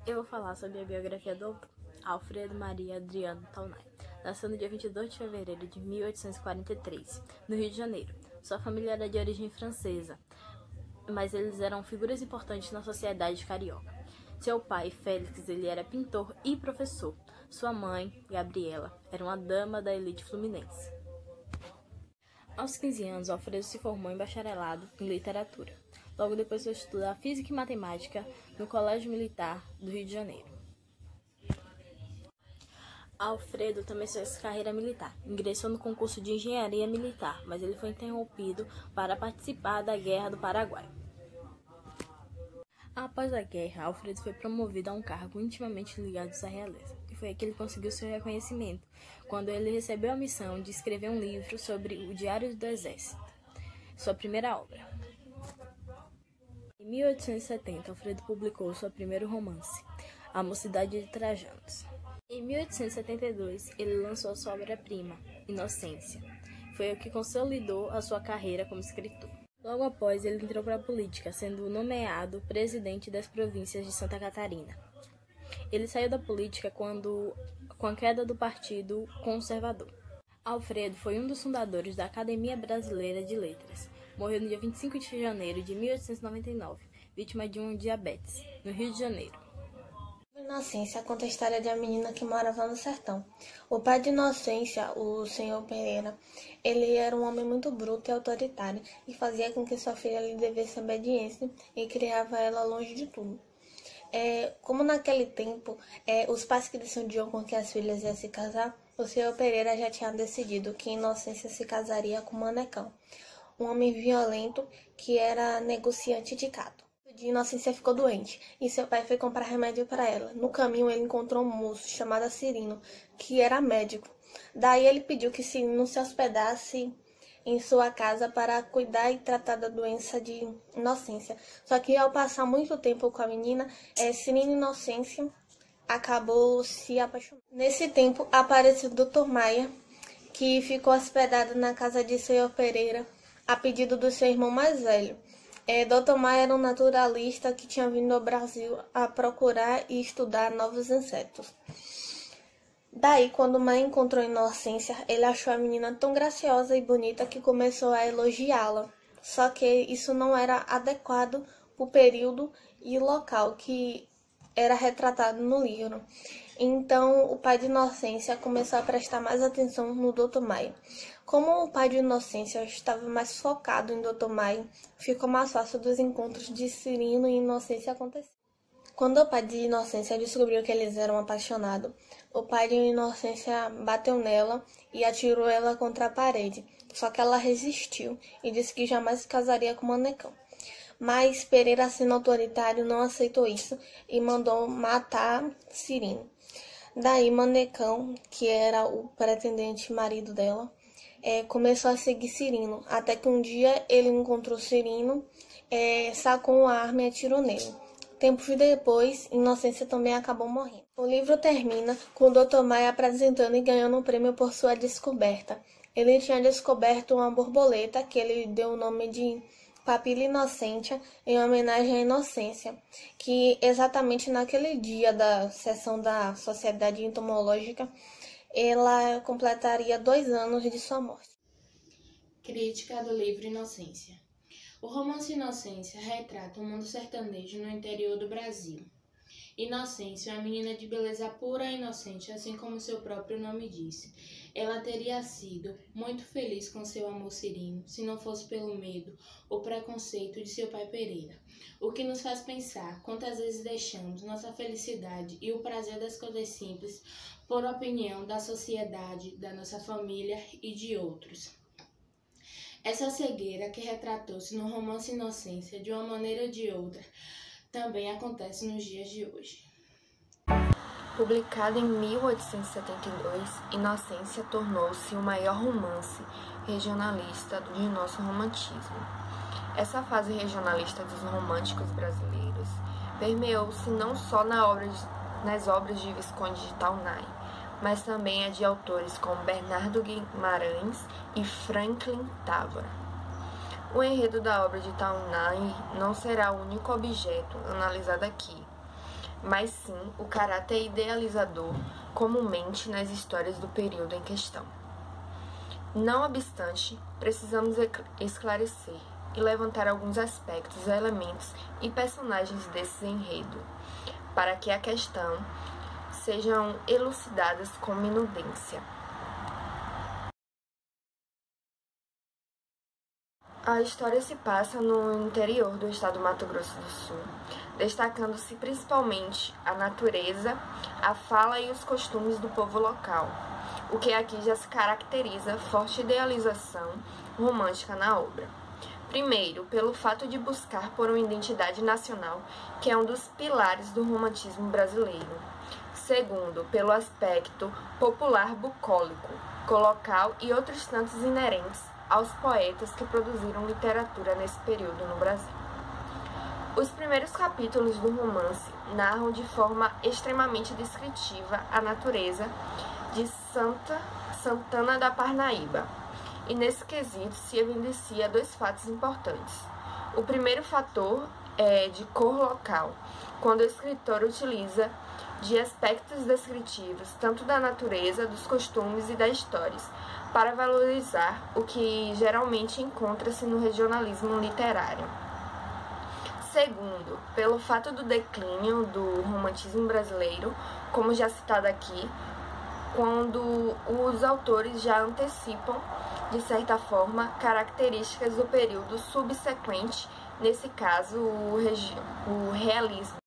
Eu vou falar sobre a biografia do autor, Alfredo Maria Adriano Taunay. Nasceu no dia 22 de fevereiro de 1843, no Rio de Janeiro. Sua família era de origem francesa, mas eles eram figuras importantes na sociedade carioca. Seu pai, Félix, ele era pintor e professor. Sua mãe, Gabriela, era uma dama da elite fluminense. Aos 15 anos, Alfredo se formou em bacharelado em literatura. Logo depois foi estudar física e matemática no Colégio Militar do Rio de Janeiro. Alfredo também fez carreira militar. Ingressou no concurso de engenharia militar, mas ele foi interrompido para participar da Guerra do Paraguai. Após a guerra, Alfredo foi promovido a um cargo intimamente ligado à realeza, e foi aí que ele conseguiu seu reconhecimento, quando ele recebeu a missão de escrever um livro sobre o Diário do Exército, sua primeira obra. Em 1870, Alfredo publicou seu primeiro romance, A Mocidade de Trajanos. Em 1872, ele lançou sua obra-prima, Inocência. Foi o que consolidou a sua carreira como escritor. Logo após, ele entrou para a política, sendo nomeado presidente das províncias de Santa Catarina. Ele saiu da política com a queda do Partido Conservador. Alfredo foi um dos fundadores da Academia Brasileira de Letras. Morreu no dia 25 de janeiro de 1899, vítima de um diabetes, no Rio de Janeiro. Inocência conta a história de uma menina que morava no sertão. O pai de Inocência, o senhor Pereira, ele era um homem muito bruto e autoritário e fazia com que sua filha lhe devesse obediência e criava ela longe de tudo. Como naquele tempo os pais que decidiam com que as filhas iam se casar, o senhor Pereira já tinha decidido que Inocência se casaria com Manecão, um homem violento que era negociante de gado. De Inocência ficou doente e seu pai foi comprar remédio para ela. No caminho ele encontrou um moço chamado Cirino, que era médico. Daí ele pediu que Cirino se hospedasse em sua casa para cuidar e tratar da doença de Inocência. Só que ao passar muito tempo com a menina, Cirino e Inocência acabou se apaixonando. Nesse tempo apareceu o Dr. Maia, que ficou hospedado na casa de senhor Pereira a pedido do seu irmão mais velho. Dr. Maia era um naturalista que tinha vindo ao Brasil a procurar e estudar novos insetos. Daí, quando Maia encontrou Inocência, ele achou a menina tão graciosa e bonita que começou a elogiá-la. Só que isso não era adequado para o período e o local que era retratado no livro. Então, o pai de Inocência começou a prestar mais atenção no Dr. Maia. Como o pai de Inocência estava mais focado em Dr. Maia, ficou mais fácil dos encontros de Cirino e Inocência acontecer. Quando o pai de Inocência descobriu que eles eram apaixonados, o pai de Inocência bateu nela e atirou ela contra a parede. Só que ela resistiu e disse que jamais se casaria com Manecão. Mas Pereira, sendo autoritário, não aceitou isso e mandou matar Cirino. Daí Manecão, que era o pretendente marido dela, começou a seguir Cirino, até que um dia ele encontrou Cirino, sacou uma arma e atirou nele. Tempos depois, Inocência também acabou morrendo. O livro termina com o Dr. Maia apresentando e ganhando um prêmio por sua descoberta. Ele tinha descoberto uma borboleta que ele deu o nome de Papila Innocentia, em homenagem à Inocência, que exatamente naquele dia da sessão da Sociedade Entomológica, ela completaria 2 anos de sua morte. Crítica do livro Inocência. O romance Inocência retrata o mundo sertanejo no interior do Brasil. Inocência é uma menina de beleza pura e inocente, assim como seu próprio nome diz. Ela teria sido muito feliz com seu amor Cirino, se não fosse pelo medo ou preconceito de seu pai Pereira. O que nos faz pensar quantas vezes deixamos nossa felicidade e o prazer das coisas simples por opinião da sociedade, da nossa família e de outros. Essa cegueira que retratou-se no romance Inocência de uma maneira ou de outra também acontece nos dias de hoje. Publicado em 1872, Inocência tornou-se o maior romance regionalista de nosso romantismo. Essa fase regionalista dos românticos brasileiros permeou-se não só nas obras de Visconde de Taunay, mas também a de autores como Bernardo Guimarães e Franklin Távora. O enredo da obra de Taunay não será o único objeto analisado aqui. mas sim o caráter idealizador comumente nas histórias do período em questão. Não obstante, precisamos esclarecer e levantar alguns aspectos, elementos e personagens desse enredo, para que a questão sejam elucidadas com minudência. A história se passa no interior do estado do Mato Grosso do Sul, destacando-se principalmente a natureza, a fala e os costumes do povo local, o que aqui já se caracteriza forte idealização romântica na obra. Primeiro, pelo fato de buscar por uma identidade nacional, que é um dos pilares do romantismo brasileiro. Segundo, pelo aspecto popular bucólico, colocal e outros tantos inerentes aos poetas que produziram literatura nesse período no Brasil. Os primeiros capítulos do romance narram de forma extremamente descritiva a natureza de Santana da Parnaíba, e nesse quesito se evidencia dois fatos importantes. O primeiro fator é de cor local, quando o escritor utiliza de aspectos descritivos tanto da natureza, dos costumes e das histórias, para valorizar o que geralmente encontra-se no regionalismo literário. Segundo, pelo fato do declínio do romantismo brasileiro, como já citado aqui, quando os autores já antecipam, de certa forma, características do período subsequente, nesse caso, o realismo.